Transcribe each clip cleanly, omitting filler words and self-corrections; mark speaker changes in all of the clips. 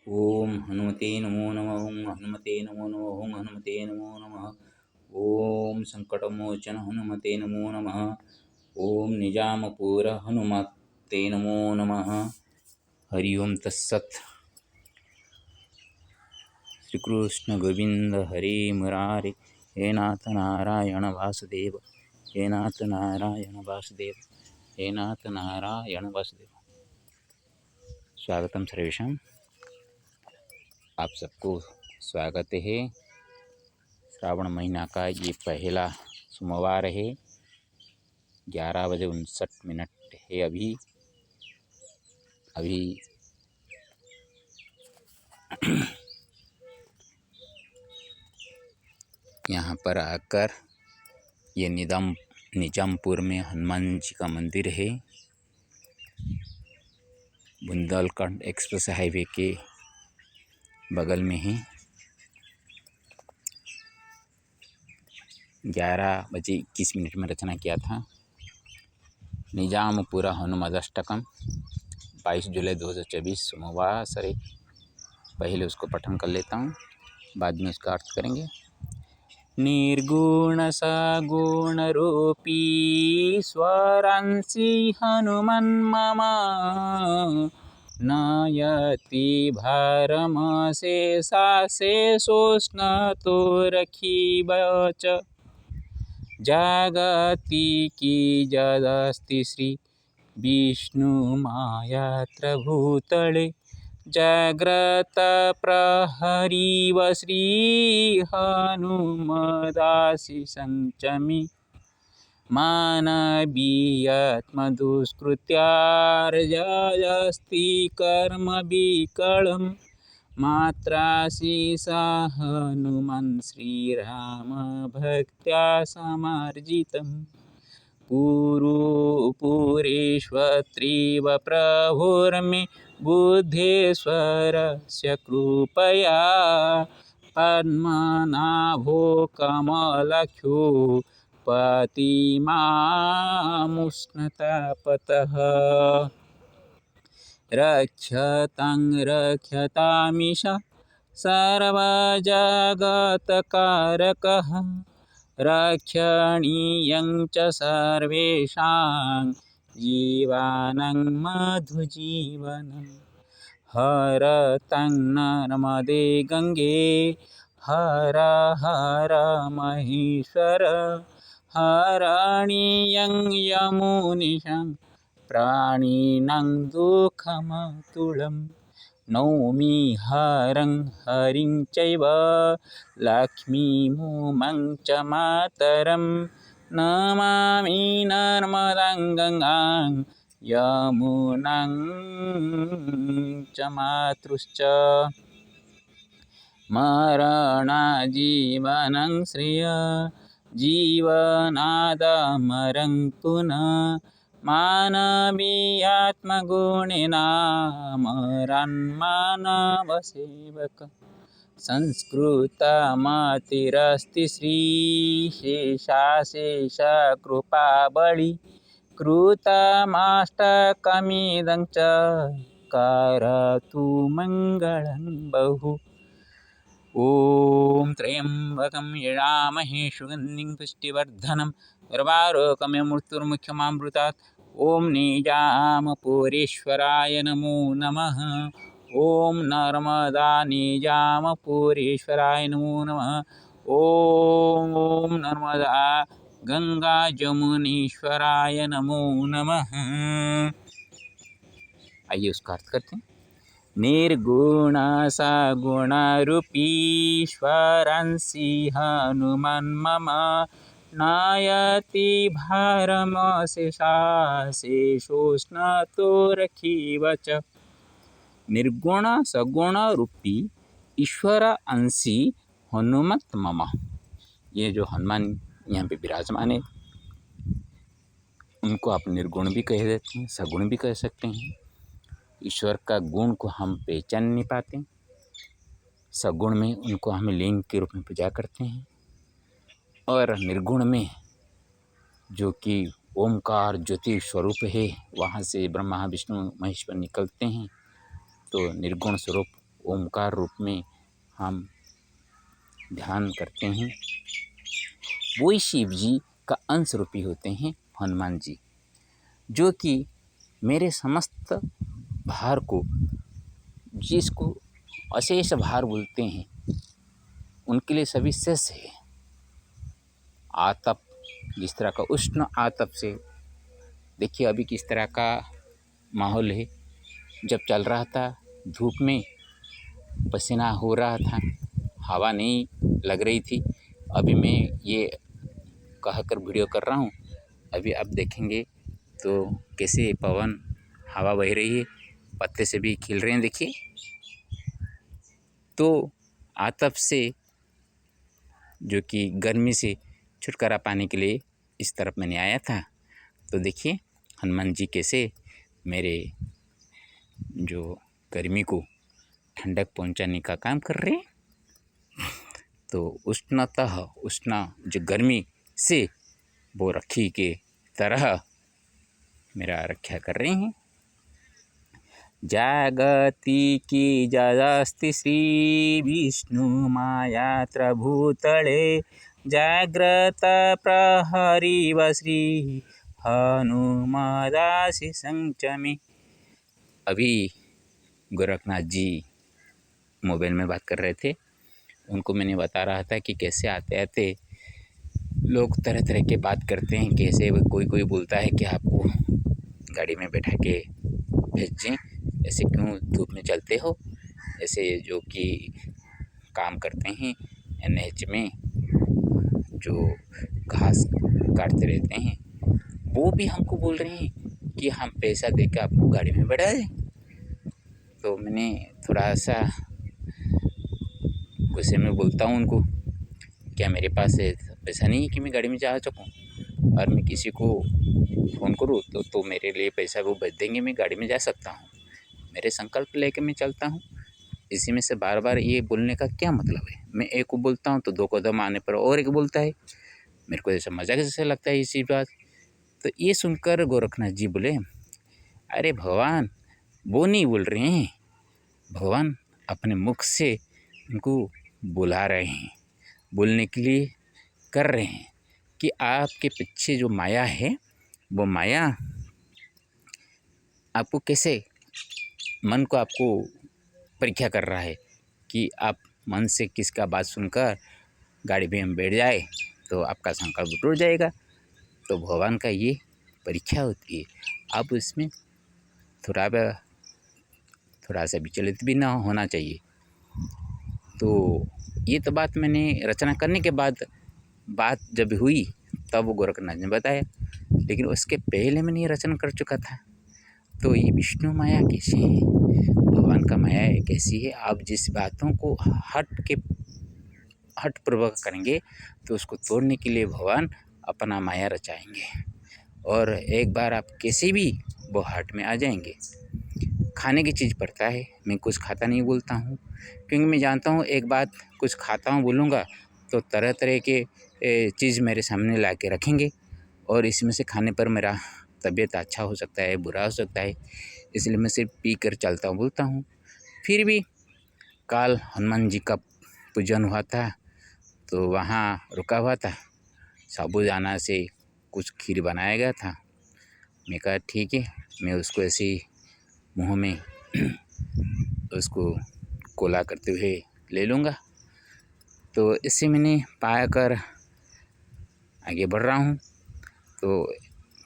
Speaker 1: ओम हनुमते नमो नमः। ओम हनुमते नमो नमः। ओम हनुमते नमो नमः। ओम संकटमोचन हनुमते नमो नमः। ओम निजामपुर हनुमते नमो नमः। हरि ओम तत्सत्। श्री कृष्ण गोविंद हरे मुरारे, हे नाथ नारायण वासुदेव, हे नाथ नारायण वासुदेव, हे नाथ नारायण वासुदेव। स्वागतम सर्वेषां। आप सबको स्वागत है। श्रावण महीना का ये पहला सोमवार है। 11:59 है अभी यहाँ पर आकर ये निजामपुर में हनुमान जी का मंदिर है। बुंदेलखंड एक्सप्रेस हाईवे के बगल में है। 11:21 में रचना किया था। निजामपुर हनुमदष्टकम 22 जुलाई 2024 सोमवार सरे। पहले उसको पठन कर लेता हूँ, बाद में उसका अर्थ करेंगे। निर्गुण सगुण रूपी स्वरांसि हनुमन मम, नयति भरम शेषोष्ण तो रखी बच, जगति की जदस्ति श्री विष्णु मायात्र भूतले, जाग्रत प्रहरीव श्री हनुमदासी संचमी, मानवीयत्मदुष्कृत्यार्जयस्ति कर्म विकलम्, मात्राशीसा हनुमन् श्रीराम भक्त्या समार्जितम्, पुरेष्वत्रिव प्रभुर्मे बुद्धेश्वरस्य कृपया, पद्मनाभो कमलख्यो पतिमामुष्णतापतः, रक्षतां रक्षतामीश सर्वजगत्कारकः, रक्षणीयं च सर्वेषां जीवानां मधुजीवनम्, हरतं नर्मदे गंगे हर हर महेश्वर, हरणीयं यमुनीशं प्राणिनां दुःखमतुलम्, नौमि हरं हरिं चैव लक्ष्मीमुमां च मातरं, नमामि नर्मदां गंगां यमुनां च मातृश्च, मरणाजीवनं श्रिय जीवनादमरं पुनः, मानवीयात्मगुणिनामरन्मानवसेवक, संस्कृतमतिरस्ति श्रीशेषाशेषकृपाबळि, कृतमष्टकमिदं च करतु मङ्गलं बहु। ॐ त्र्यम्बकं यजामहे सुगन्धिं पुष्टिवर्धनं, उर्वारुकमिव मृत्युर्मुक्षमामृतात्। ॐ निजामपुरेश्वराय नमो नमः। ॐ नर्मदा निजामपुरेश्वराय नमो नमः। ॐ नर्मदा गंगा जमुनीश्वराय नमो नमः। आइए उसका अर्थ करते हैं। निर्गुण सगुण रूपीश्वरंसि हनुमन् मम, नयति भरम शेषोष्ण तो रखीव च। निर्गुण सगुण रूपी ईश्वर अंशी हनुमत मम। ये जो हनुमान यहाँ पे विराजमान है, उनको आप निर्गुण भी कह देते हैं, सगुण भी कह सकते हैं। ईश्वर का गुण को हम पहचान नहीं पाते, सगुण में उनको हम लिंग के रूप में पूजा करते हैं, और निर्गुण में जो कि ओमकार ज्योति स्वरूप है, वहाँ से ब्रह्मा विष्णु महेश्वर निकलते हैं, तो निर्गुण स्वरूप ओमकार रूप में हम ध्यान करते हैं, वही शिव जी का अंश रूपी होते हैं हनुमान जी, जो कि मेरे समस्त भार को, जिसको अशेष भार बोलते हैं, उनके लिए सभी शेष है। आतप, जिस तरह का उष्ण आतप से, देखिए अभी किस तरह का माहौल है। जब चल रहा था धूप में पसीना हो रहा था, हवा नहीं लग रही थी। अभी मैं ये कहकर वीडियो कर रहा हूँ, अभी आप देखेंगे तो कैसे पवन हवा बह रही है, पत्ते से भी खिल रहे हैं देखिए। तो आतप से, जो कि गर्मी से छुटकारा पाने के लिए इस तरफ मैंने आया था। तो देखिए हनुमान जी कैसे मेरे जो गर्मी को ठंडक पहुंचाने का काम कर रहे हैं। तो उष्णतः, उष्ण जो गर्मी से वो रखी के तरह मेरा रक्षा कर रहे हैं। जागति की जदस्ति श्री विष्णु मायात्र भूतले, जाग्रत प्रहरी व श्री हनुमदासी संचमे। अभी गोरखनाथ जी मोबाइल में बात कर रहे थे, उनको मैंने बता रहा था कि कैसे आते आते लोग तरह तरह के बात करते हैं, कैसे कोई कोई बोलता है कि आपको गाड़ी में बैठा के भेज दें, ऐसे क्यों धूप में चलते हो, ऐसे जो कि काम करते हैं NH में जो घास काटते रहते हैं, वो भी हमको बोल रहे हैं कि हम पैसा देकर आपको गाड़ी में बैठा दें। तो मैंने थोड़ा सा गुस्से में बोलता हूँ उनको, क्या मेरे पास पैसा नहीं है कि मैं गाड़ी में जा सकूँ, और मैं किसी को फ़ोन करूँ तो मेरे लिए पैसा वो भेज देंगे, मैं गाड़ी में जा सकता हूँ। मेरे संकल्प लेके मैं चलता हूँ। इसी में से बार बार ये बोलने का क्या मतलब है। मैं एक को बोलता हूँ तो दो कदम आने पर और एक बोलता है, मेरे को ऐसा मजाक जैसा लगता है इसी बात। तो ये सुनकर गोरखनाथ जी बोले, अरे भगवान वो नहीं बोल रहे हैं, भगवान अपने मुख से उनको बुला रहे हैं, बोलने के लिए कर रहे हैं कि आपके पीछे जो माया है, वो माया आपको कैसे, मन को आपको परीक्षा कर रहा है कि आप मन से किसका बात सुनकर गाड़ी में हम बैठ जाए तो आपका संकल्प टूट जाएगा। तो भगवान का ये परीक्षा होती है। आप इसमें थोड़ा सा विचलित भी ना होना चाहिए। तो ये तो बात मैंने रचना करने के बाद बात जब हुई तब वो गोरखनाथ ने बताया, लेकिन उसके पहले मैंने ये रचना कर चुका था। तो ये विष्णु माया कैसी है, भगवान का माया कैसी है। आप जिस बातों को हठपूर्वक करेंगे तो उसको तोड़ने के लिए भगवान अपना माया रचाएंगे, और एक बार आप कैसे भी वो हट में आ जाएंगे। खाने की चीज़ पड़ता है, मैं कुछ खाता नहीं बोलता हूँ, क्योंकि मैं जानता हूँ एक बात कुछ खाता हूँ बोलूँगा तो तरह तरह के चीज़ मेरे सामने ला के रखेंगे, और इसमें से खाने पर मेरा तबीयत अच्छा हो सकता है, बुरा हो सकता है। इसलिए मैं सिर्फ पी कर चलता हूँ बोलता हूँ। फिर भी कल हनुमान जी का पूजन हुआ था तो वहाँ रुका हुआ था, साबूदाना से कुछ खीर बनाया गया था। मैं कहा ठीक है, मैं उसको ऐसे ही मुँह में उसको कोला करते हुए ले लूँगा। तो इससे मैंने पाया कर आगे बढ़ रहा हूँ। तो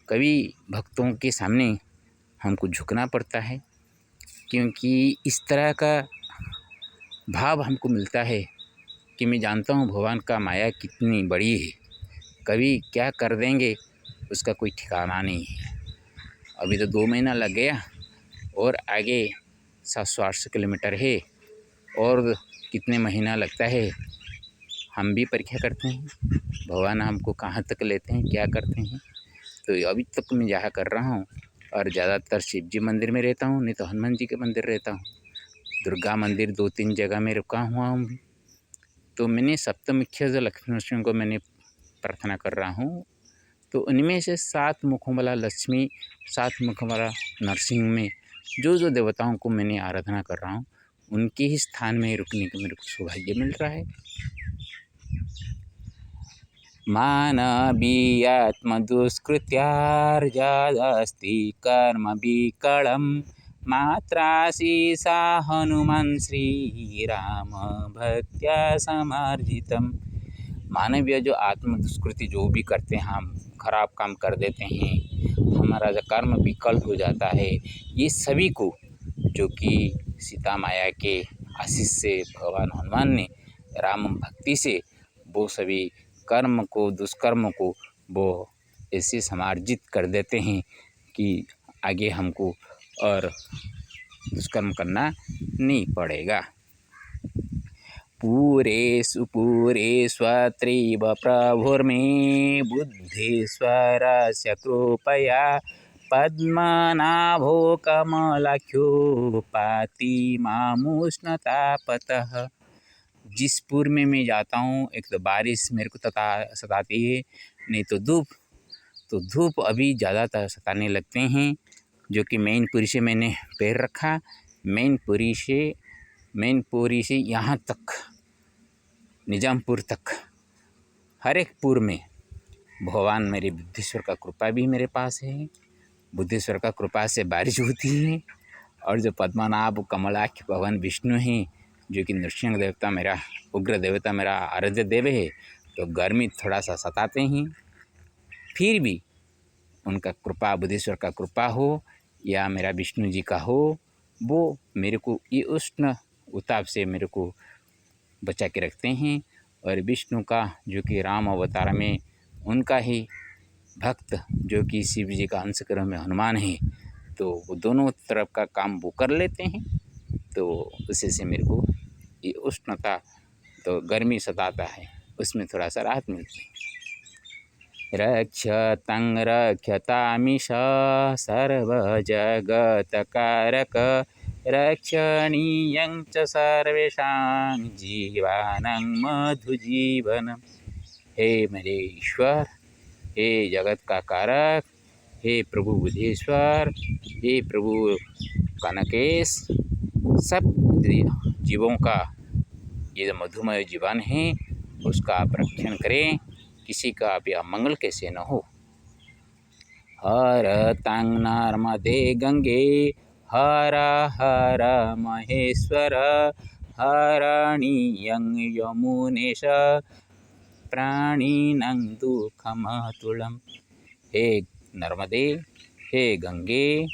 Speaker 1: कभी भक्तों के सामने हमको झुकना पड़ता है, क्योंकि इस तरह का भाव हमको मिलता है कि मैं जानता हूँ भगवान का माया कितनी बड़ी है, कभी क्या कर देंगे उसका कोई ठिकाना नहीं है। अभी तो 2 महीना लग गया और आगे 700-800 किलोमीटर है, और कितने महीना लगता है हम भी परीक्षा करते हैं भगवान हमको कहाँ तक लेते हैं, क्या करते हैं। तो अभी तक मैं यहाँ कर रहा हूँ, और ज़्यादातर शिव जी मंदिर में रहता हूँ, नहीं तो हनुमान जी के मंदिर रहता हूँ। दुर्गा मंदिर 2-3 जगह में रुका हुआ हूँ। तो मैंने सप्तमुख्य जो लक्ष्मी नरसिंह को मैंने प्रार्थना कर रहा हूँ, तो उनमें से 7 मुखों वाला लक्ष्मी, 7 मुखों वाला नरसिंह में जो जो देवताओं को मैंने आराधना कर रहा हूँ, उनके ही स्थान में रुकने का मेरे को सौभाग्य मिल रहा है। मानवीयात्मदुष्कृत्यार्जादस्ति कर्म विकलम् मात्राशीसा हनुमान श्रीराम भक्त्या समार्जितम। मानवीय जो आत्म दुष्कृति जो भी करते हैं, हम खराब काम कर देते हैं, हमारा जो कर्म विकल हो जाता है, ये सभी को जो कि सीता माया के आशीष से भगवान हनुमान ने राम भक्ति से वो सभी कर्म को, दुष्कर्म को वो ऐसे समार्जित कर देते हैं कि आगे हमको और दुष्कर्म करना नहीं पड़ेगा। पूरेषु पूरेष्वत्रैव प्रभुर्मे बुद्धेश्वरस्य कृपया पद्मनाभो कमलाख्यो पाति मामुष्णतापतः। जिस पुर में मैं जाता हूँ, एक तो बारिश मेरे को सताती है, नहीं तो धूप अभी ज़्यादातर सताने लगते हैं। जो कि मैनपुरी से मैंने पैर रखा, मैनपुरी से यहाँ तक निजामपुर तक, हर एक पुर में भगवान मेरे बुद्धेश्वर का कृपा भी मेरे पास है। बुद्धेश्वर का कृपा से बारिश होती है। और जो पद्मनाभ कमलाक्ष भगवान विष्णु हैं, जो कि नृसिंह देवता मेरा उग्र देवता, मेरा आराध्य देव है, तो गर्मी थोड़ा सा सताते हैं, फिर भी उनका कृपा, बुद्धेश्वर का कृपा हो या मेरा विष्णु जी का हो, वो मेरे को ये उष्ण उताप से मेरे को बचा के रखते हैं। और विष्णु का जो कि राम अवतार में उनका ही भक्त जो कि शिव जी का अंशकरण में हनुमान है, तो वो दोनों तरफ का काम वो कर लेते हैं। तो उसी से मेरे को ये उष्णता, तो गर्मी सताता है, उसमें थोड़ा सा राहत मिलती है। रक्षतं रक्षतामिष सर्वजगत्कारक रक्षणीयं च सर्वेषां जीवानां मधुजीवनम्। हे मेरे ईश्वर, हे जगत का कारक, हे प्रभु बुद्धेश्वर, हे प्रभु कनकेश, सब जीवों का ये मधुमय जीवन है, उसका आप रक्षण करें, किसी का भी अमंगल कैसे न हो। हर तं नर्मदे गंगे हर हर महेश्वर हरणीयं यमुनेश प्राणिनं दुःखमतुलम्। हे नर्मदे, हे गंगे,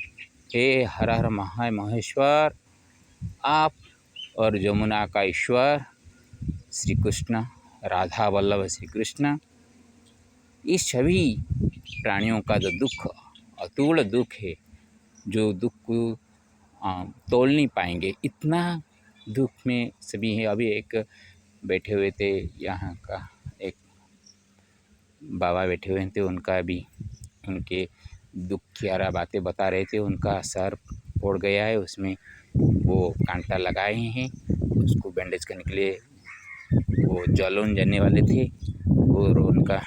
Speaker 1: हे हर हर महेश्वर, आप और यमुना का ईश्वर श्री कृष्ण, राधा वल्लभ श्री कृष्ण, इस सभी प्राणियों का जो दुख, अतुल दुख है, जो दुख को तोल नहीं पाएंगे, इतना दुख में सभी है। अभी एक बैठे हुए थे, यहाँ का एक बाबा बैठे हुए थे, उनका भी उनके दुख की सारा बातें बता रहे थे। उनका सर फोड़ गया है, उसमें वो कांटा लगाए हैं, उसको बैंडेज करने के लिए वो जलन जाने वाले थे। और उनका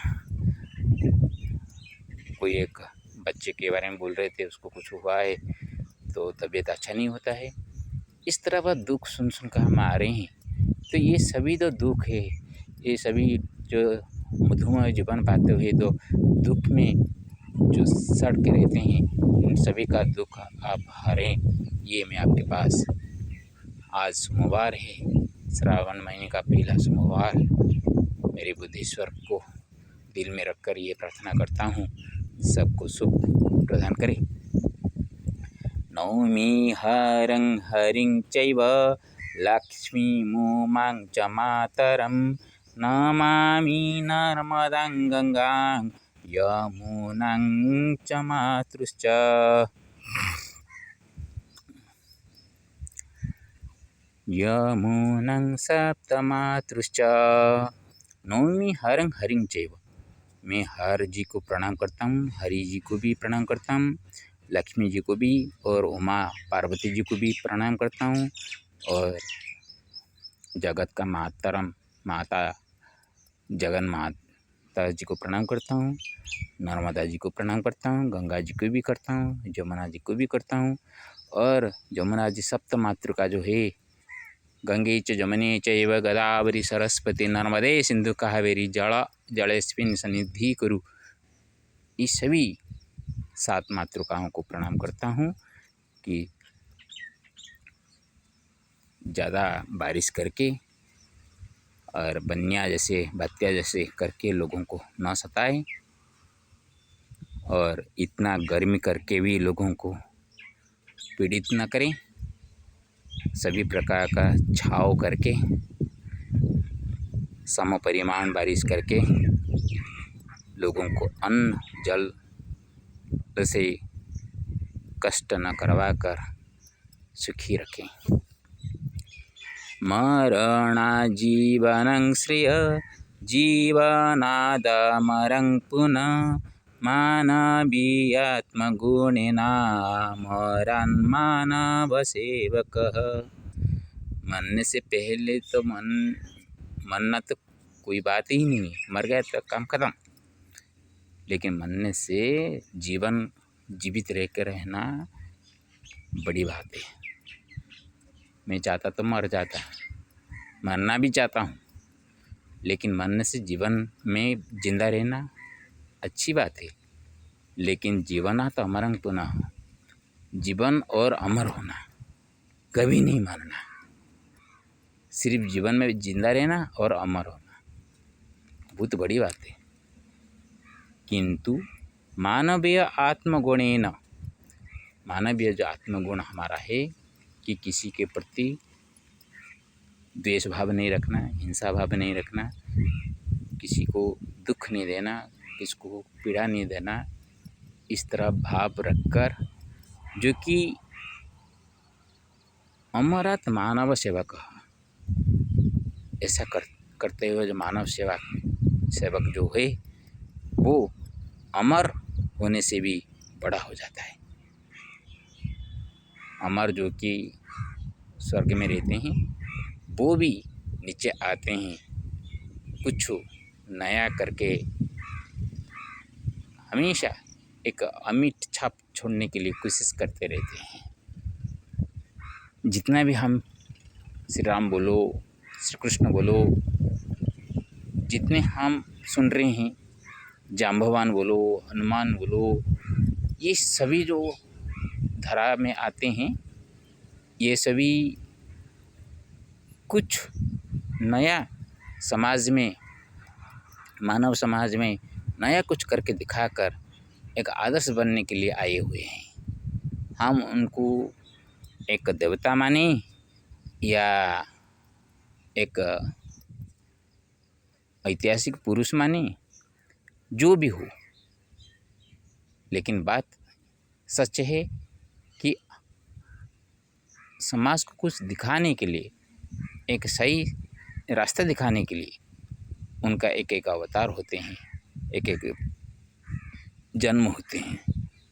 Speaker 1: कोई एक बच्चे के बारे में बोल रहे थे, उसको कुछ हुआ है तो तबीयत अच्छा नहीं होता है। इस तरह का दुख सुन कर हम आ रहे हैं। तो ये सभी तो दुख है, ये सभी जो मधुमय जीवन पाते हुए तो दुख में जो सड़ के रहते हैं, उन सभी का दुख आप हरें, ये मैं आपके पास आज सोमवार है, श्रावण महीने का पहला सोमवार, मेरे बुद्धेश्वर को दिल में रखकर ये प्रार्थना करता हूँ, सबको सुख प्रदान करे। नौमि हरं हरिं चैव लक्ष्मीमुमां च मातरं नमामि नर्मदां गंगां यमुनां च मातृश्च। यमुनां सप्तमातृश्च। नौमि हरं हरिं चैव, मैं हर जी को प्रणाम करता हूँ, हरि जी को भी प्रणाम करता हूँ, लक्ष्मी जी को भी और उमा पार्वती जी को भी प्रणाम करता हूँ, और जगत का मातरम माता जगन माता जी को प्रणाम करता हूँ, नर्मदा जी को प्रणाम करता हूँ, गंगा जी को भी करता हूँ, जमुना जी को भी करता हूँ। और जमुना जी सप्त मातृ का जो है गंगे च जमने चैव गोदावरी सरस्वती नर्मदे सिंधु कावेरी जलेस्मिन् सन्निधि कुरु। इस सभी 7 मातृकाओं को प्रणाम करता हूँ कि ज़्यादा बारिश करके और बन्या जैसे बात्या जैसे करके लोगों को न सताए, और इतना गर्मी करके भी लोगों को पीड़ित न करें। सभी प्रकार का छाव करके सम परिमाण बारिश करके लोगों को अन्न जल से कष्ट न करवा कर सुखी रखें। मरणा जीवनं श्रिय जीवनादमरं पुनः मानवीयात्मगुणेना मरन् मानव सेवकः। मरने से पहले तो मरना तो कोई बात ही नहीं है, मर गया तो काम खत्म। लेकिन मरने से जीवित रह कर रहना बड़ी बात है। मैं चाहता तो मर जाता, मरना भी चाहता हूँ, लेकिन मरने से जीवन में जिंदा रहना अच्छी बात है। लेकिन जीवनात् अमरं पुनः, जीवन और अमर होना, कभी नहीं मरना। सिर्फ जीवन में जिंदा रहना और अमर होना बहुत बड़ी बात है। किंतु मानवीय आत्मगुणेन, मानवीय जो आत्मगुण हमारा है कि किसी के प्रति द्वेष भाव नहीं रखना, हिंसा भाव नहीं रखना, किसी को दुख नहीं देना, किसी को पीड़ा नहीं देना, इस तरह भाव रखकर जो कि अमरत मानव सेवक, ऐसा करते हुए जो मानव सेवक जो है वो अमर होने से भी बड़ा हो जाता है। अमर जो कि स्वर्ग में रहते हैं वो भी नीचे आते हैं, कुछ नया करके हमेशा एक अमिट छाप छोड़ने के लिए कोशिश करते रहते हैं। जितना भी हम श्री राम बोलो, श्री कृष्ण बोलो, जितने हम सुन रहे हैं, जाम्बवान बोलो, हनुमान बोलो, ये सभी जो धरा में आते हैं, ये सभी कुछ नया समाज में, मानव समाज में नया कुछ करके दिखाकर एक आदर्श बनने के लिए आए हुए हैं। हम उनको एक देवता माने या एक ऐतिहासिक पुरुष माने, जो भी हो, लेकिन बात सच है कि समाज को कुछ दिखाने के लिए, एक सही रास्ता दिखाने के लिए उनका एक एक अवतार होते हैं, एक एक जन्म होते हैं,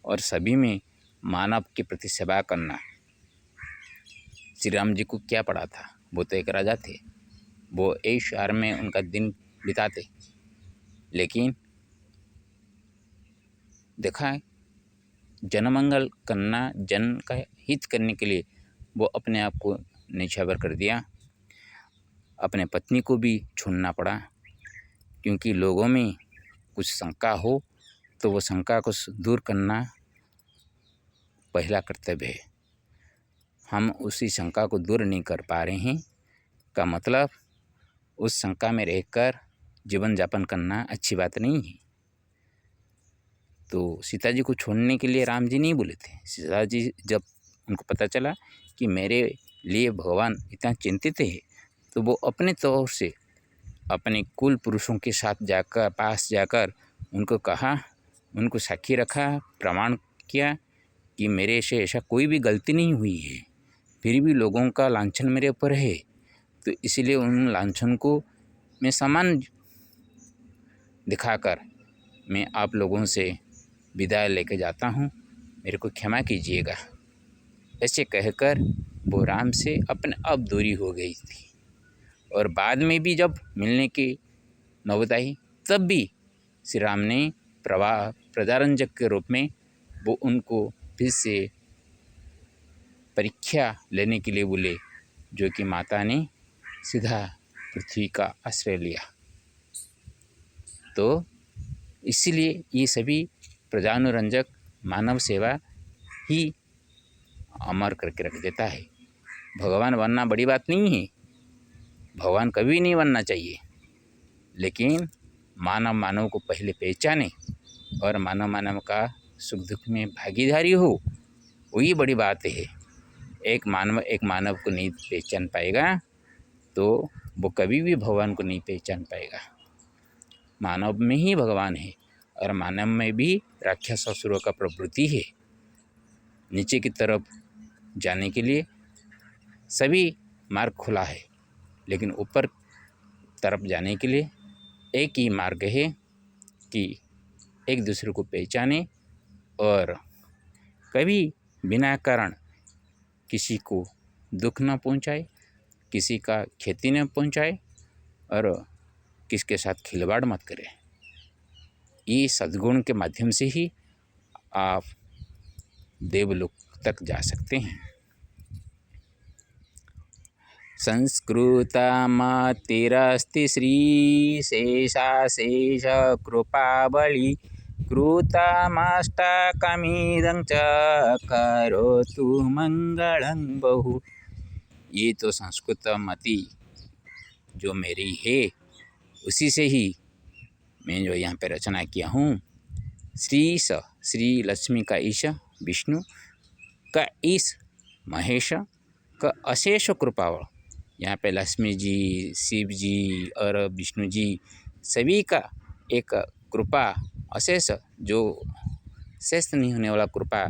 Speaker 1: और सभी में मानव के प्रति सेवा करना। श्री राम जी को क्या पड़ा था, वो तो एक राजा थे, वो ऐश आराम में उनका दिन बिताते, लेकिन देखा जनमंगल करना, जन का हित करने के लिए वो अपने आप को न्यौछावर कर दिया। अपने पत्नी को भी छोड़ना पड़ा, क्योंकि लोगों में कुछ शंका हो तो वो शंका को दूर करना पहला कर्तव्य है। हम उसी शंका को दूर नहीं कर पा रहे हैं, का मतलब उस शंका में रहकर जीवन यापन करना अच्छी बात नहीं है। तो सीता जी को छोड़ने के लिए राम जी नहीं बोले थे। सीता जी जब उनको पता चला कि मेरे लिए भगवान इतना चिंतित है, तो वो अपने तौर से अपने कुल पुरुषों के साथ पास जाकर उनको कहा, उनको साक्षी रखा, प्रमाण किया कि मेरे से ऐसा कोई भी गलती नहीं हुई है, फिर भी लोगों का लांछन मेरे ऊपर है, तो इसलिए उन लांछन को मैं सम्मान दिखाकर मैं आप लोगों से विदाई लेकर जाता हूँ, मेरे को क्षमा कीजिएगा। ऐसे कहकर वो राम से अपने आप दूरी हो गई थी। और बाद में भी जब मिलने की नौबत आई, तब भी श्री राम ने प्रजारंजक के रूप में वो उनको फिर से परीक्षा लेने के लिए बोले, जो कि माता ने सीधा पृथ्वी का आश्रय लिया। तो इसीलिए ये सभी प्रजानुरंजक मानव सेवा ही अमर करके रख देता है। भगवान बनना बड़ी बात नहीं है, भगवान कभी नहीं बनना चाहिए, लेकिन मानव मानव को पहले पहचाने और मानव मानव का सुख दुख में भागीदारी हो, वही बड़ी बात है। एक मानव को नहीं पहचान पाएगा तो वो कभी भी भगवान को नहीं पहचान पाएगा। मानव में ही भगवान है और मानव में भी राक्षस असुरों का प्रवृत्ति है। नीचे की तरफ जाने के लिए सभी मार्ग खुला है, लेकिन ऊपर तरफ जाने के लिए एक ही मार्ग है कि एक दूसरे को पहचाने और कभी बिना कारण किसी को दुख न पहुंचाए, किसी का क्षति न पहुंचाए और किसके साथ खिलवाड़ मत करें। ये सद्गुण के माध्यम से ही आप देवलोक तक जा सकते हैं। संस्कृतमतिरस्ति श्रीशेषाशेष कृपाबली कृतमष्टकमिदं च करोतु मंगलं बहु। ये तो संस्कृत मति जो मेरी है उसी से ही मैं जो यहाँ पे रचना किया हूँ। श्री लक्ष्मी का ईश, विष्णु का ईश महेश का अशेष कृपावल। यहाँ पे लक्ष्मी जी, शिव जी और विष्णु जी सभी का एक कृपा अशेष, जो शेष नहीं होने वाला कृपा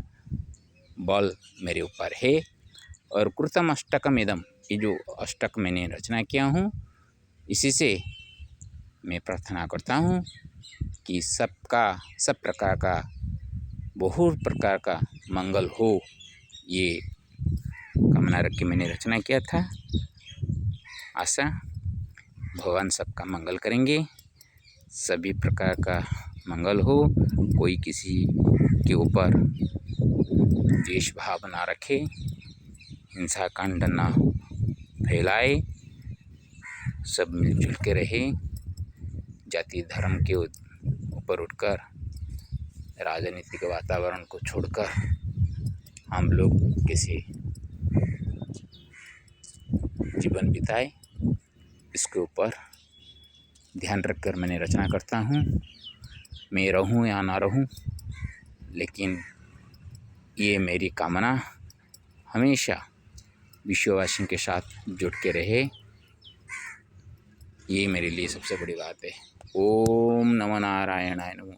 Speaker 1: बल मेरे ऊपर है। और कृतम अष्टकम इदम, ये जो अष्टक मैंने रचना किया हूँ, इसी से मैं प्रार्थना करता हूँ कि सब प्रकार का बहुत प्रकार का मंगल हो। ये कामना रख के मैंने रचना किया था। आशा भगवान सबका मंगल करेंगे, सभी प्रकार का मंगल हो। कोई किसी के ऊपर द्वेष भाव ना रखे, हिंसा कांड ना फैलाए, सब मिलजुल के रहे। जाति धर्म के ऊपर उठकर राजनीतिक वातावरण को छोड़कर हम लोग कैसे जीवन बिताए, इसके ऊपर ध्यान रखकर मैंने रचना करता हूँ। मैं रहूँ या ना रहूँ, लेकिन ये मेरी कामना हमेशा विश्ववासियों के साथ जुड़ के रहे। ये मेरे लिए सबसे बड़ी बात है। ओम नमो नारायणाय नमो।